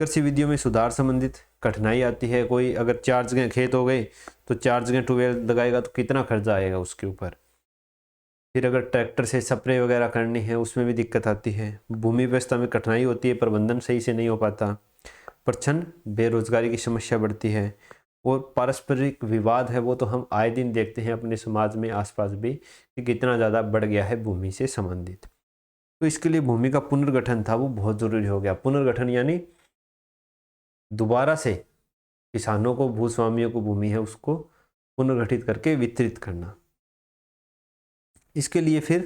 कृषि विधियों में सुधार संबंधित कठिनाई आती है। कोई अगर 4 जगह खेत हो गए तो 4 जगह ट्यूबवेल लगाएगा तो कितना खर्चा आएगा उसके ऊपर। फिर अगर ट्रैक्टर से स्प्रे वगैरह करनी है उसमें भी दिक्कत आती है। भूमि व्यवस्था में कठिनाई होती है, प्रबंधन सही से नहीं हो पाता। प्रच्छन्न बेरोजगारी की समस्या बढ़ती है। और पारस्परिक विवाद है वो तो हम आए दिन देखते हैं अपने समाज में आसपास भी कि कितना ज़्यादा बढ़ गया है भूमि से संबंधित। तो इसके लिए भूमि का पुनर्गठन था वो बहुत ज़रूरी हो गया। पुनर्गठन यानी दोबारा से किसानों को, भूस्वामियों को भूमि है उसको पुनर्गठित करके वितरित करना। इसके लिए फिर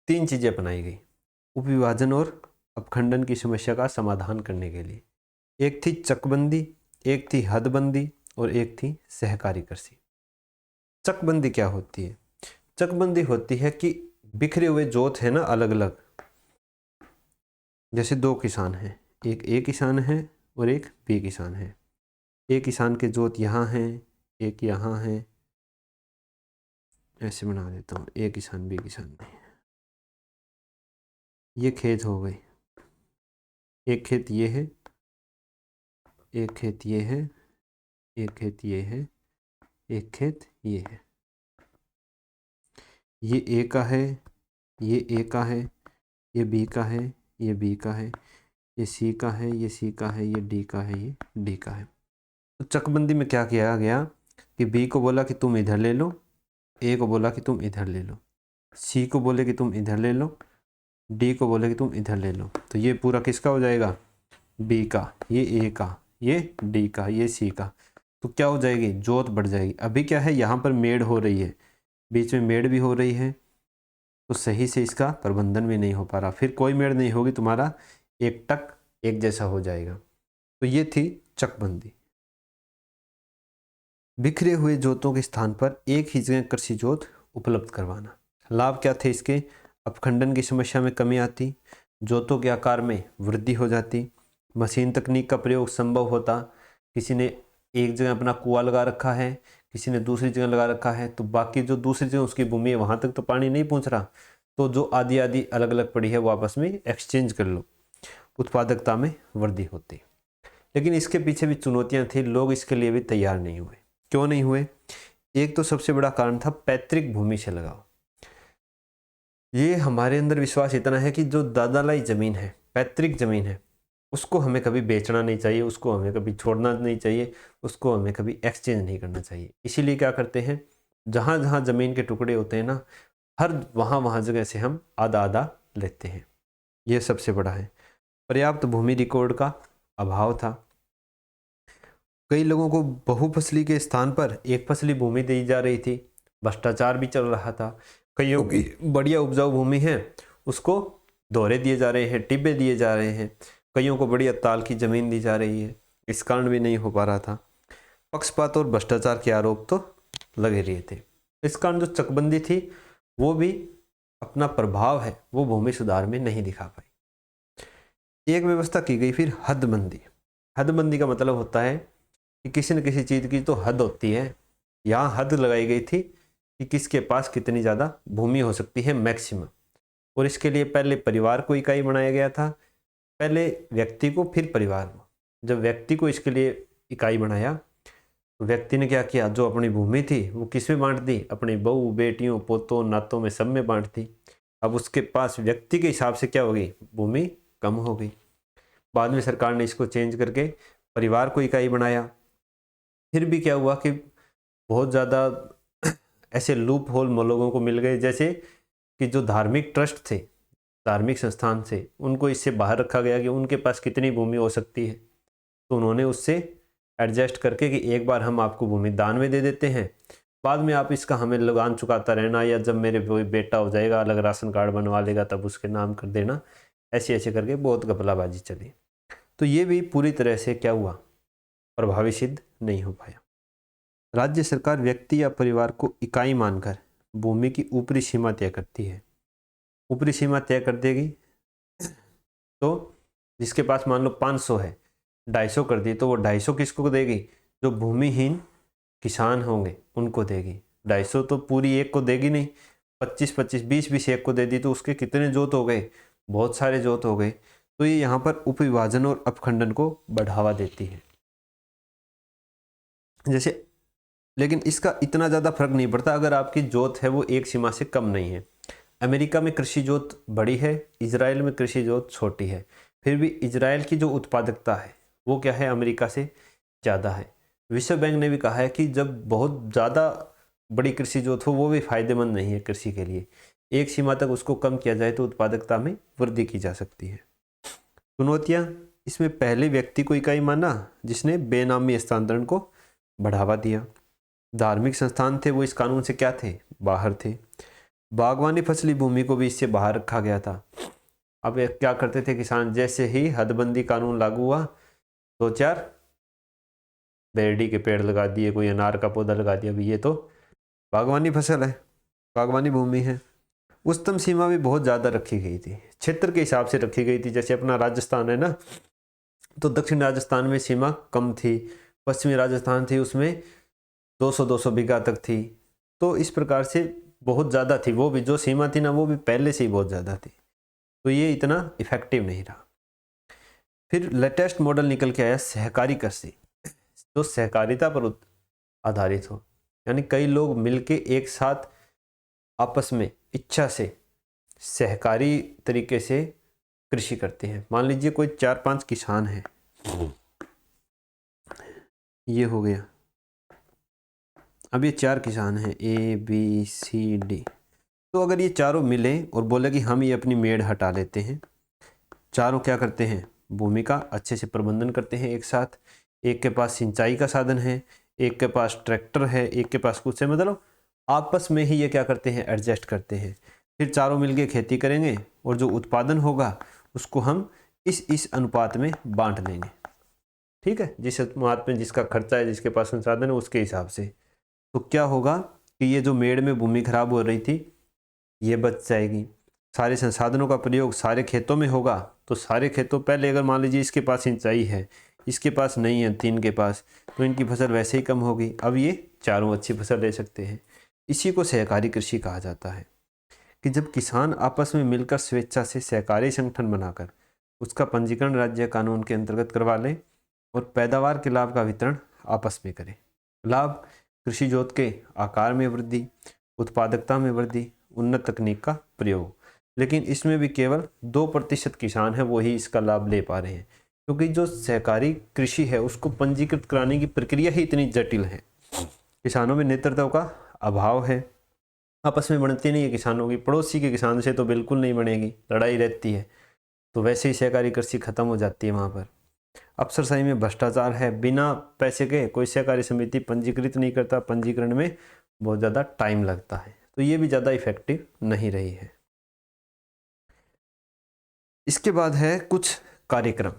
3 चीज़ें अपनाई गई उपविभाजन और अपखंडन की समस्या का समाधान करने के लिए। एक थी चकबंदी, एक थी हदबंदी और एक थी सहकारी कृषि। चकबंदी क्या होती है? चकबंदी होती है कि बिखरे हुए जोत है ना अलग अलग, जैसे 2 किसान हैं, एक ए किसान है और एक बी किसान है। ए किसान के जोत यहाँ हैं, एक यहाँ है, ऐसे बना देता हूँ, ए किसान बी किसान में। ये खेत हो गए, एक खेत ये है, एक खेत ये है, एक खेत ये है, एक खेत ये है। ये ए का है, ये ए का है, ये बी का है, ये बी का है, ये सी का है, ये सी का है, ये डी का है, ये डी का है। तो चकबंदी में क्या किया गया कि बी को बोला कि तुम इधर ले लो, ए को बोला कि तुम इधर ले लो, सी को बोले कि तुम इधर ले लो, डी को बोले कि तुम इधर ले लो। तो ये पूरा किसका हो जाएगा? बी का, ये ए का, ये डी का, ये सी का। तो क्या हो जाएगी? जोत बढ़ जाएगी। अभी क्या है, यहाँ पर मेड़ हो रही है, बीच में मेड़ भी हो रही है, तो सही से इसका प्रबंधन भी नहीं हो पा रहा। फिर कोई मेड़ नहीं होगी, तुम्हारा एक टक एक जैसा हो जाएगा। तो ये थी चकबंदी। बिखरे हुए जोतों के स्थान पर एक ही जगह कृषि जोत उपलब्ध करवाना। लाभ क्या थे इसके? अपखंडन की समस्या में कमी आती, जोतों के आकार में वृद्धि हो जाती, मशीन तकनीक का प्रयोग संभव होता। किसी ने एक जगह अपना कुआं लगा रखा है, किसी ने दूसरी जगह लगा रखा है, तो बाकी जो दूसरी जगह उसकी भूमि है वहाँ तक तो पानी नहीं पहुँच रहा, तो जो आधी आधी अलग अलग पड़ी है वो आपस में एक्सचेंज कर लो, उत्पादकता में वृद्धि होती। लेकिन इसके पीछे भी चुनौतियाँ थी, लोग इसके लिए भी तैयार नहीं हुए। क्यों नहीं हुए? एक तो सबसे बड़ा कारण था पैतृक भूमि से लगाव। ये हमारे अंदर विश्वास इतना है कि जो दादालाई जमीन है, पैतृक जमीन है, उसको हमें कभी बेचना नहीं चाहिए, उसको हमें कभी छोड़ना नहीं चाहिए, उसको हमें कभी एक्सचेंज नहीं करना चाहिए। इसीलिए क्या करते हैं, जहाँ जहाँ जमीन के टुकड़े होते हैं ना, हर वहाँ जगह से हम आधा आधा लेते हैं। ये सबसे बड़ा है। पर्याप्त भूमि रिकॉर्ड का अभाव था। कई लोगों को बहुफसली के स्थान पर एक फसली भूमि दी जा रही थी, भ्रष्टाचार भी चल रहा था। कईयों की बढ़िया उपजाऊ भूमि है उसको दोहरे दिए जा रहे हैं, टिब्बे दिए जा रहे हैं, कईयों को बढ़िया ताल की जमीन दी जा रही है, इस कारण भी नहीं हो पा रहा था। पक्षपात और भ्रष्टाचार के आरोप तो लगे रहे थे। इस कारण जो चकबंदी थी वो भी अपना प्रभाव है वो भूमि सुधार में नहीं दिखा पाई। एक व्यवस्था की गई फिर हदबंदी। हदबंदी का मतलब होता है कि किसी न किसी चीज़ की तो हद होती है। यहाँ हद लगाई गई थी कि किसके पास कितनी ज़्यादा भूमि हो सकती है, मैक्सिमम। और इसके लिए पहले परिवार को इकाई बनाया गया था, पहले व्यक्ति को फिर परिवार को। जब व्यक्ति को इसके लिए इकाई बनाया तो व्यक्ति ने क्या किया, जो अपनी भूमि थी वो किस में बांट दी? अपनी बहू, बेटियों, पोतों, नातों में सब में बांट दी। अब उसके पास व्यक्ति के हिसाब से क्या हो गई? भूमि कम हो गई। बाद में सरकार ने इसको चेंज करके परिवार को इकाई बनाया। फिर भी क्या हुआ कि बहुत ज़्यादा ऐसे लूप होल लोगों को मिल गए, जैसे कि जो धार्मिक ट्रस्ट थे, धार्मिक संस्थान थे, उनको इससे बाहर रखा गया कि उनके पास कितनी भूमि हो सकती है। तो उन्होंने उससे एडजस्ट करके कि एक बार हम आपको भूमि दान में दे देते हैं, बाद में आप इसका हमें लगान चुकाता रहना, या जब मेरे बेटा हो जाएगा अलग राशन कार्ड बनवा लेगा तब उसके नाम कर देना। ऐसे ऐसे करके बहुत घपलाबाजी चली। तो ये भी पूरी तरह से क्या हुआ, प्रभावी सिद्ध नहीं हो पाया। राज्य सरकार व्यक्ति या परिवार को इकाई मानकर भूमि की ऊपरी सीमा तय करती है। ऊपरी सीमा तय कर देगी तो जिसके पास मान लो 500 है, 250 कर दी, तो वो 250 किसको देगी? जो भूमिहीन किसान होंगे उनको देगी। 250 तो पूरी एक को देगी नहीं, 25-25, 20-20 एक को दे दी, तो उसके कितने जोत हो गए? बहुत सारे जोत हो गए। तो ये यहाँ पर उपविभाजन और अपखंडन को बढ़ावा देती है। जैसे, लेकिन इसका इतना ज़्यादा फर्क नहीं पड़ता अगर आपकी जोत है वो एक सीमा से कम नहीं है। अमेरिका में कृषि जोत बड़ी है, इजराइल में कृषि जोत छोटी है। फिर भी इजराइल की जो उत्पादकता है वो क्या है, अमेरिका से ज़्यादा है। विश्व बैंक ने भी कहा है कि जब बहुत ज़्यादा बड़ी कृषि जोत हो वो भी फायदेमंद नहीं है कृषि के लिए, एक सीमा तक उसको कम किया जाए तो उत्पादकता में वृद्धि की जा सकती है। चुनौतियाँ, इसमें पहले व्यक्ति को इकाई माना जिसने बेनामी हस्तांतरण को बढ़ावा दिया। धार्मिक संस्थान थे वो इस कानून से क्या थे, बाहर थे। बागवानी फसली भूमि को भी इससे बाहर रखा गया था। अब ये क्या करते थे किसान, जैसे ही हदबंदी कानून लागू हुआ 2-4 बेरडी के पेड़ लगा दिए, कोई अनार का पौधा लगा दिया, अभी ये तो बागवानी फसल है, बागवानी भूमि है। उच्चतम सीमा भी बहुत ज़्यादा रखी गई थी, क्षेत्र के हिसाब से रखी गई थी। जैसे अपना राजस्थान है ना, तो दक्षिण राजस्थान में सीमा कम थी, पश्चिमी राजस्थान थी उसमें 200-200 बीघा तक थी। तो इस प्रकार से बहुत ज़्यादा थी, वो भी जो सीमा थी ना वो भी पहले से ही बहुत ज़्यादा थी, तो ये इतना इफेक्टिव नहीं रहा। फिर लेटेस्ट मॉडल निकल के आया सहकारी कृषि, जो सहकारिता पर आधारित हो, यानी कई लोग मिलके एक साथ आपस में इच्छा से सहकारी तरीके से कृषि करते हैं। मान लीजिए कोई 4-5 किसान हैं, ये हो गया, अब ये 4 किसान हैं ABCD, तो अगर ये चारों मिले और बोले कि हम ये अपनी मेड़ हटा लेते हैं, चारों क्या करते हैं, भूमि का अच्छे से प्रबंधन करते हैं एक साथ। एक के पास सिंचाई का साधन है, एक के पास ट्रैक्टर है, एक के पास कुछ है, मतलब आपस में ही ये क्या करते हैं, एडजस्ट करते हैं। फिर चारों मिलके खेती करेंगे और जो उत्पादन होगा उसको हम इस अनुपात में बांट लेंगे, ठीक है, जिस अनुपात में जिसका खर्चा है, जिसके पास संसाधन है उसके हिसाब से। तो क्या होगा कि ये जो मेड़ में भूमि खराब हो रही थी ये बच जाएगी। सारे संसाधनों का प्रयोग सारे खेतों में होगा, तो सारे खेतों, पहले अगर मान लीजिए इसके पास सिंचाई है, इसके पास नहीं है, 3 के पास, तो इनकी फसल वैसे ही कम होगी। अब ये चारों अच्छी फसल ले सकते हैं। इसी को सहकारी कृषि कहा जाता है, कि जब किसान आपस में मिलकर स्वेच्छा से सहकारी संगठन बनाकर उसका पंजीकरण राज्य कानून के अंतर्गत करवा लें और पैदावार के लाभ का वितरण आपस में करें। लाभ, कृषि जोत के आकार में वृद्धि, उत्पादकता में वृद्धि, उन्नत तकनीक का प्रयोग। लेकिन इसमें भी केवल 2% किसान हैं वो ही इसका लाभ ले पा रहे हैं, क्योंकि जो सहकारी कृषि है उसको पंजीकृत कराने की प्रक्रिया ही इतनी जटिल है। किसानों में नेतृत्व का अभाव है, आपस में बनती नहीं है किसानों की, पड़ोसी के किसान से तो बिल्कुल नहीं बनेगी, लड़ाई रहती है, तो वैसे ही सहकारी कृषि खत्म हो जाती है वहाँ पर। अफसरशाही में भ्रष्टाचार है, बिना पैसे के कोई सहकारी समिति पंजीकृत नहीं करता, पंजीकरण में बहुत ज़्यादा टाइम लगता है, तो ये भी ज़्यादा इफेक्टिव नहीं रही है। इसके बाद है कुछ कार्यक्रम।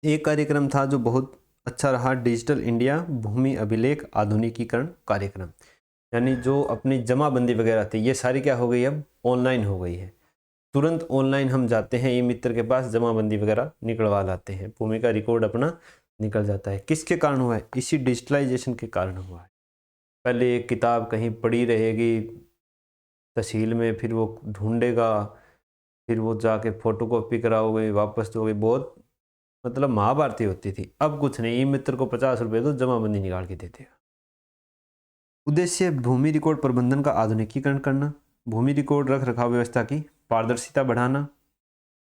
एक कार्यक्रम था जो बहुत अच्छा रहा, डिजिटल इंडिया भूमि अभिलेख आधुनिकीकरण कार्यक्रम, यानी जो अपनी जमाबंदी वगैरह थी ये सारी क्या हो गई, अब ऑनलाइन हो गई है। तुरंत ऑनलाइन हम जाते हैं ई मित्र के पास, जमाबंदी वगैरह निकलवा लाते हैं, भूमि का रिकॉर्ड अपना निकल जाता है। किसके कारण हुआ है, इसी डिजिटलाइजेशन के कारण हुआ है। पहले एक किताब कहीं पड़ी रहेगी तहसील में, फिर वो ढूंढेगा, फिर वो जाके फोटोकॉपी कराओगे, वापस दोगे, बहुत मतलब महाभारती होती थी। अब कुछ नहीं, ई मित्र को 50 रुपये दो, जमाबंदी निकाल के देते हैं। उद्देश्य भूमि रिकॉर्ड प्रबंधन का आधुनिकीकरण करना, भूमि रिकॉर्ड रख रखाव व्यवस्था की पारदर्शिता बढ़ाना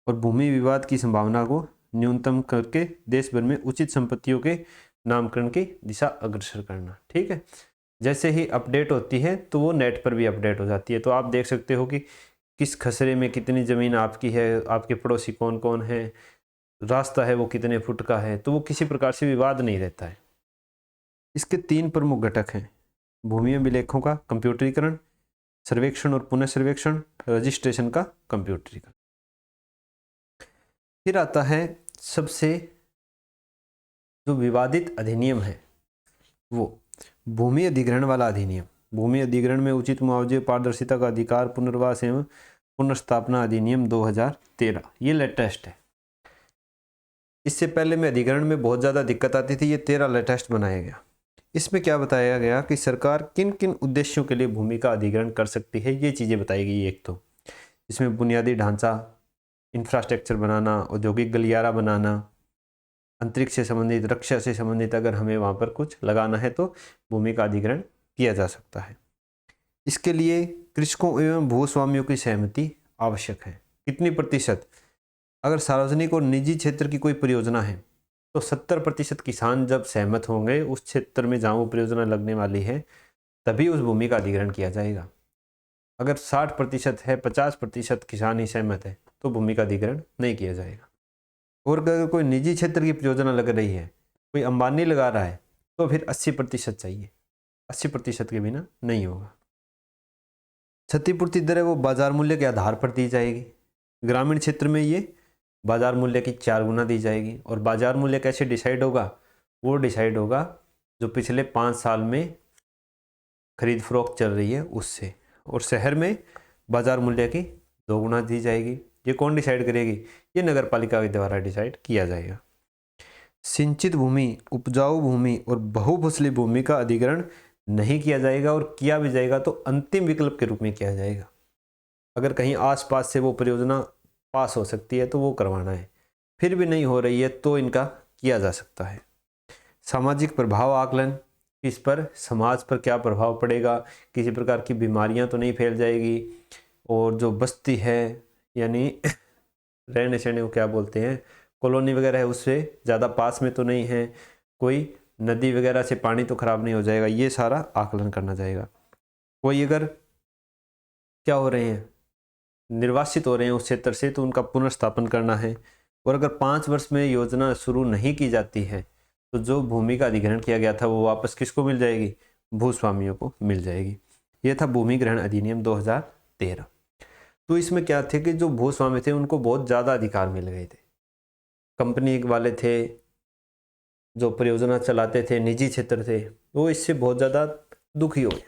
और भूमि विवाद की संभावना को न्यूनतम करके देश भर में उचित संपत्तियों के नामकरण की दिशा अग्रसर करना। ठीक है, जैसे ही अपडेट होती है तो वो नेट पर भी अपडेट हो जाती है, तो आप देख सकते हो कि किस खसरे में कितनी ज़मीन आपकी है, आपके पड़ोसी कौन कौन है, रास्ता है वो कितने फुट का है, तो वो किसी प्रकार से विवाद नहीं रहता है। इसके 3 प्रमुख घटक हैं, भूमि अभिलेखों का कंप्यूटरीकरण, सर्वेक्षण और पुनः सर्वेक्षण, रजिस्ट्रेशन का कंप्यूटरीकरण। फिर आता है सबसे जो विवादित अधिनियम है वो भूमि अधिग्रहण वाला अधिनियम। भूमि अधिग्रहण में उचित मुआवजे, पारदर्शिता का अधिकार, पुनर्वास एवं पुनर्स्थापना अधिनियम 2013, ये लेटेस्ट है। इससे पहले में अधिग्रहण में बहुत ज़्यादा दिक्कत आती थी, ये 13 लेटेस्ट बनाया गया। इसमें क्या बताया गया कि सरकार किन किन उद्देश्यों के लिए भूमि का अधिग्रहण कर सकती है, ये चीज़ें बताई गई। एक तो इसमें बुनियादी ढांचा, इंफ्रास्ट्रक्चर बनाना, औद्योगिक गलियारा बनाना, अंतरिक्ष से संबंधित, रक्षा से संबंधित अगर हमें वहाँ पर कुछ लगाना है तो भूमि का अधिग्रहण किया जा सकता है। इसके लिए कृषकों एवं भूस्वामियों की सहमति आवश्यक है। कितनी प्रतिशत, अगर सार्वजनिक और निजी क्षेत्र की कोई परियोजना है तो 70% किसान जब सहमत होंगे उस क्षेत्र में जहाँ वो परियोजना लगने वाली है, तभी उस भूमि का अधिग्रहण किया जाएगा। अगर 60% है, 50% किसान ही सहमत है, तो भूमि का अधिग्रहण नहीं किया जाएगा। और अगर कोई निजी क्षेत्र की परियोजना लग रही है, कोई अंबानी लगा रहा है, तो फिर 80% चाहिए, 80% के बिना नहीं होगा। क्षतिपूर्ति दर है वो बाजार मूल्य के आधार पर दी जाएगी। ग्रामीण क्षेत्र में ये बाजार मूल्य की 4 गुना दी जाएगी। और बाजार मूल्य कैसे डिसाइड होगा? वो डिसाइड होगा जो पिछले 5 साल में खरीद फरोख्त चल रही है उससे। और शहर में बाजार मूल्य की 2 गुना दी जाएगी। ये कौन डिसाइड करेगी? ये नगर पालिका के द्वारा डिसाइड किया जाएगा। सिंचित भूमि, उपजाऊ भूमि और बहुफसली भूमि का अधिग्रहण नहीं किया जाएगा, और किया भी जाएगा तो अंतिम विकल्प के रूप में किया जाएगा। अगर कहीं आसपास से वो परियोजना पास हो सकती है तो वो करवाना है, फिर भी नहीं हो रही है तो इनका किया जा सकता है। सामाजिक प्रभाव आकलन, इस पर समाज पर क्या प्रभाव पड़ेगा, किसी प्रकार की बीमारियां तो नहीं फैल जाएगी, और जो बस्ती है यानी रहने सहने को क्या बोलते हैं, कॉलोनी वगैरह है, उससे ज़्यादा पास में तो नहीं है, कोई नदी वगैरह से पानी तो खराब नहीं हो जाएगा, ये सारा आकलन करना जाएगा। कोई अगर क्या हो रहे हैं, निर्वासित हो रहे हैं उस क्षेत्र से, तो उनका पुनर्स्थापन करना है। और अगर 5 वर्ष में योजना शुरू नहीं की जाती है तो जो भूमि का अधिग्रहण किया गया था वो वापस किसको मिल जाएगी? भूस्वामियों को मिल जाएगी। ये था भूमि ग्रहण अधिनियम 2013। तो इसमें क्या थे कि जो भूस्वामी थे उनको बहुत ज़्यादा अधिकार मिल गए थे। कंपनी वाले थे, जो परियोजना चलाते थे, निजी क्षेत्र थे, वो इससे बहुत ज़्यादा दुखी हुए।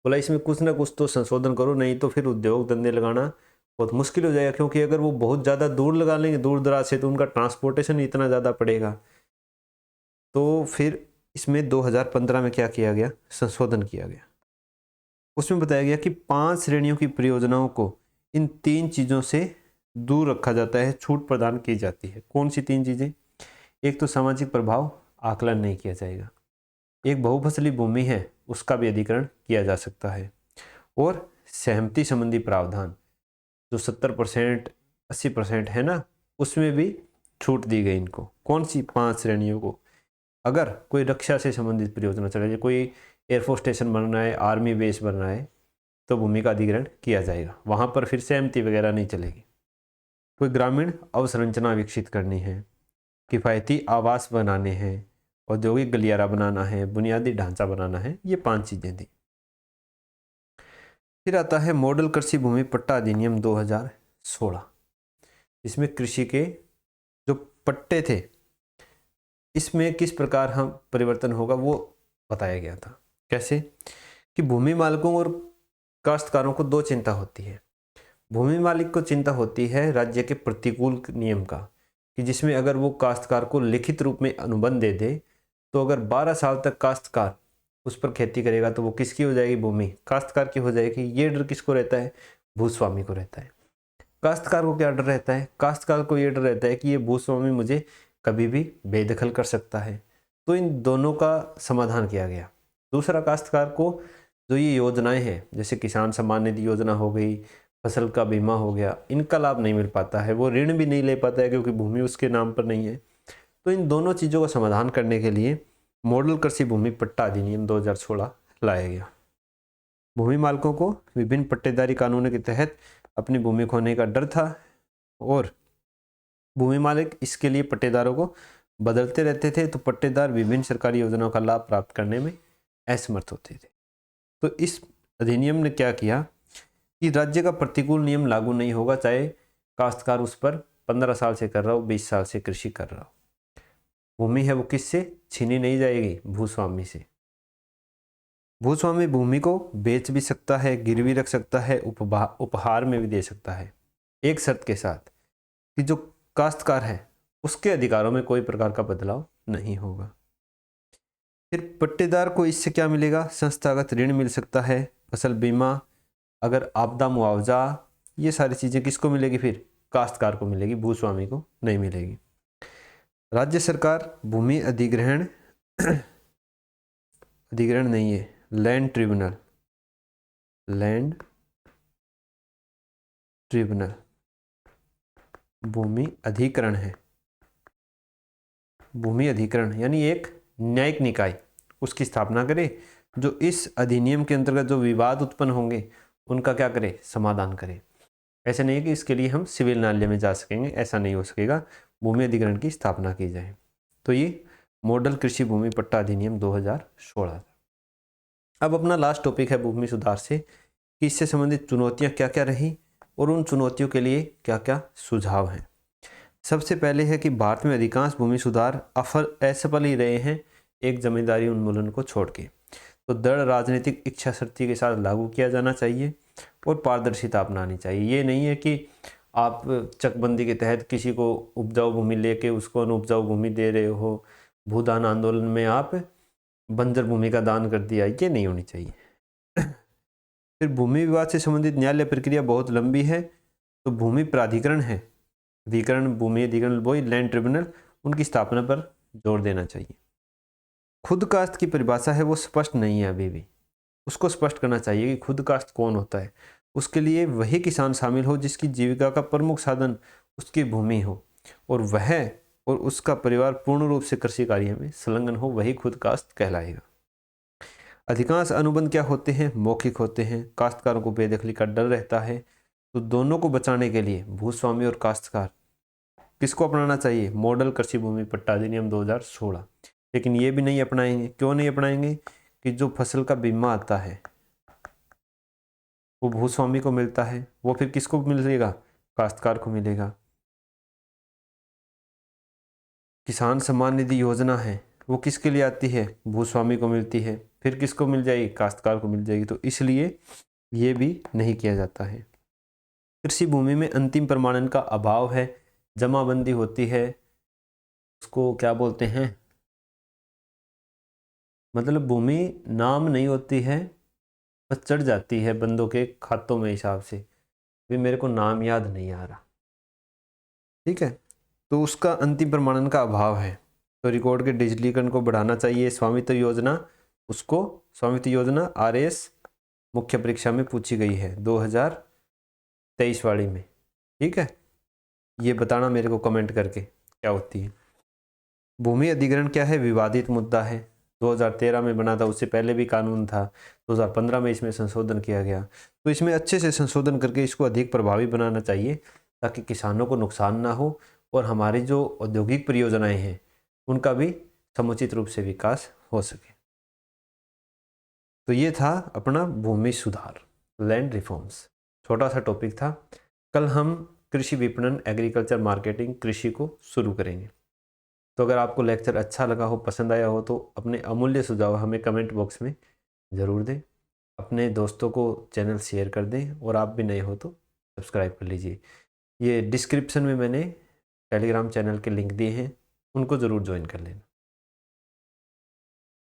बोला इसमें कुछ ना कुछ तो संशोधन करो, नहीं तो फिर उद्योग धंधे लगाना बहुत मुश्किल हो जाएगा। क्योंकि अगर वो बहुत ज़्यादा दूर लगा लेंगे, दूर दराज से, तो उनका ट्रांसपोर्टेशन इतना ज़्यादा पड़ेगा। तो फिर इसमें 2015 में क्या किया गया? संशोधन किया गया। उसमें बताया गया कि 5 श्रेणियों की परियोजनाओं को इन 3 चीज़ों से दूर रखा जाता है, छूट प्रदान की जाती है। कौन सी 3 चीज़ें? एक तो सामाजिक प्रभाव आकलन नहीं किया जाएगा, एक बहुफसली भूमि है उसका भी अधिग्रहण किया जा सकता है, और सहमति संबंधी प्रावधान जो 70% 80% है ना, उसमें भी छूट दी गई इनको। कौन सी 5 श्रेणियों को? अगर कोई रक्षा से संबंधित परियोजना चल रही है, कोई एयरफोर्स स्टेशन बन रहा है, आर्मी बेस बन रहा है, तो भूमि का अधिग्रहण किया जाएगा, वहाँ पर फिर सहमति वगैरह नहीं चलेगी। कोई ग्रामीण अवसंरचना विकसित करनी है, किफ़ायती आवास बनाने हैं, औद्योगिक गलियारा बनाना है, बुनियादी ढांचा बनाना है, ये 5 चीज़ें थी। फिर आता है मॉडल कृषि भूमि पट्टा अधिनियम 2016। इसमें कृषि के जो पट्टे थे, इसमें किस प्रकार हम परिवर्तन होगा वो बताया गया था। कैसे? कि भूमि मालिकों और काश्तकारों को 2 चिंता होती है। भूमि मालिक को चिंता होती है राज्य के प्रतिकूल नियम का, कि जिसमें अगर वो काश्तकार को लिखित रूप में अनुबंध दे दे, तो अगर 12 साल तक काश्तकार उस पर खेती करेगा तो वो किसकी हो जाएगी? भूमि काश्तकार की हो जाएगी। ये डर किसको रहता है? भूस्वामी को रहता है। काश्तकार को क्या डर रहता है? काश्तकार को ये डर रहता है कि ये भूस्वामी मुझे कभी भी बेदखल कर सकता है। तो इन दोनों का समाधान किया गया। दूसरा, काश्तकार को जो ये योजनाएं हैं, जैसे किसान सम्मान निधि योजना हो गई, फसल का बीमा हो गया, इनका लाभ नहीं मिल पाता है, वो ऋण भी नहीं ले पाता है क्योंकि भूमि उसके नाम पर नहीं है। तो इन दोनों चीज़ों का समाधान करने के लिए मॉडल कृषि भूमि पट्टा अधिनियम 2016 लाया गया। भूमि मालिकों को विभिन्न पट्टेदारी कानूनों के तहत अपनी भूमि खोने का डर था, और भूमि मालिक इसके लिए पट्टेदारों को बदलते रहते थे, तो पट्टेदार विभिन्न सरकारी योजनाओं का लाभ प्राप्त करने में असमर्थ होते थे। तो इस अधिनियम ने क्या किया कि राज्य का प्रतिकूल नियम लागू नहीं होगा, चाहे काश्तकार उस पर 15 साल से कर रहा हो, 20 साल से कृषि कर रहा हो। भूमि है वो किससे छीनी नहीं जाएगी? भूस्वामी से। भूस्वामी भूमि को बेच भी सकता है, गिरवी रख सकता है, उपहार में भी दे सकता है, एक शर्त के साथ कि जो काश्तकार है उसके अधिकारों में कोई प्रकार का बदलाव नहीं होगा। फिर पट्टेदार को इससे क्या मिलेगा? संस्थागत ऋण मिल सकता है, फसल बीमा, अगर आपदा मुआवजा, ये सारी चीज़ें किसको मिलेगी? फिर काश्तकार को मिलेगी, भूस्वामी को नहीं मिलेगी। राज्य सरकार भूमि अधिग्रहण अधिग्रहण नहीं है, लैंड ट्रिब्यूनल भूमि अधिग्रहण है, भूमि अधिकरण यानी एक न्यायिक निकाय उसकी स्थापना करे जो इस अधिनियम के अंतर्गत जो विवाद उत्पन्न होंगे उनका क्या करे, समाधान करे। ऐसा नहीं है कि इसके लिए हम सिविल न्यायालय में जा सकेंगे, ऐसा नहीं हो सकेगा, भूमि अधिकरण की स्थापना की जाए। तो ये मॉडल कृषि भूमि पट्टा अधिनियम 2016। अब अपना लास्ट टॉपिक है भूमि सुधार से कि इससे संबंधित चुनौतियां क्या क्या रही और उन चुनौतियों के लिए क्या क्या सुझाव हैं। सबसे पहले है कि भारत में अधिकांश भूमि सुधार असफल ही रहे हैं एक जमींदारी उन्मूलन को छोड़ के। तो दृढ़ राजनीतिक इच्छा शक्ति के साथ लागू किया जाना चाहिए और पारदर्शिता अपनानी चाहिए। ये नहीं है कि आप चकबंदी के तहत किसी को उपजाऊ भूमि लेके उसको अनुपजाऊ भूमि दे रहे हो, भूदान आंदोलन में आप बंजर भूमि का दान कर दिया, ये नहीं होनी चाहिए। फिर भूमि विवाद से संबंधित न्यायालय प्रक्रिया बहुत लंबी है, तो भूमि प्राधिकरण है, अधिकरण भूमि अधिकरण वही लैंड ट्रिब्यूनल, उनकी स्थापना पर जोर देना चाहिए। खुद कास्ट की परिभाषा है वो स्पष्ट नहीं है अभी भी, उसको स्पष्ट करना चाहिए कि खुद कास्ट कौन होता है। उसके लिए वही किसान शामिल हो जिसकी जीविका का प्रमुख साधन उसकी भूमि हो और वह और उसका परिवार पूर्ण रूप से कृषि कार्य में संलग्न हो, वही खुद कास्ट कहलाएगा। अधिकांश अनुबंध क्या होते हैं, मौखिक होते हैं। काश्तकारों को बेदखली का डर रहता है, तो दोनों को बचाने के लिए भूस्वामी और काश्तकार किसको अपनाना चाहिए, मॉडल कृषि भूमि पट्टा अधिनियम 2016। लेकिन ये भी नहीं अपनाएंगे। क्यों नहीं अपनाएंगे कि जो फसल का बीमा आता है वो भूस्वामी को मिलता है, वो फिर किसको मिलेगा, काश्तकार को मिलेगा। किसान सम्मान निधि योजना है वो किसके लिए आती है, भूस्वामी को मिलती है, फिर किसको मिल जाएगी, काश्तकार को मिल जाएगी। तो इसलिए ये भी नहीं किया जाता है। कृषि भूमि में अंतिम प्रमाणन का अभाव है, जमाबंदी होती है, उसको क्या बोलते हैं, मतलब भूमि नाम नहीं होती है, बस चढ़ जाती है बंदों के खातों में हिसाब से, भी मेरे को नाम याद नहीं आ रहा, ठीक है। तो उसका अंतिम प्रमाणन का अभाव है, तो रिकॉर्ड के डिजिटलीकरण को बढ़ाना चाहिए। स्वामित्व योजना, उसको स्वामित्व योजना RS मुख्य परीक्षा में पूछी गई है 2023 वाली में, ठीक है। ये बताना मेरे को कमेंट करके क्या होती है। भूमि अधिग्रहण क्या है, विवादित मुद्दा है, 2013 में बना था, उससे पहले भी कानून था, 2015 में इसमें संशोधन किया गया। तो इसमें अच्छे से संशोधन करके इसको अधिक प्रभावी बनाना चाहिए ताकि किसानों को नुकसान ना हो और हमारी जो औद्योगिक परियोजनाएं हैं उनका भी समुचित रूप से विकास हो सके। तो ये था अपना भूमि सुधार, लैंड रिफॉर्म्स, छोटा सा टॉपिक था। कल हम कृषि विपणन, एग्रीकल्चर मार्केटिंग, कृषि को शुरू करेंगे। तो अगर आपको लेक्चर अच्छा लगा हो, पसंद आया हो, तो अपने अमूल्य सुझाव हमें कमेंट बॉक्स में ज़रूर दें। अपने दोस्तों को चैनल शेयर कर दें और आप भी नए हो तो सब्सक्राइब कर लीजिए। ये डिस्क्रिप्शन में मैंने टेलीग्राम चैनल के लिंक दिए हैं, उनको ज़रूर ज्वाइन कर लेना।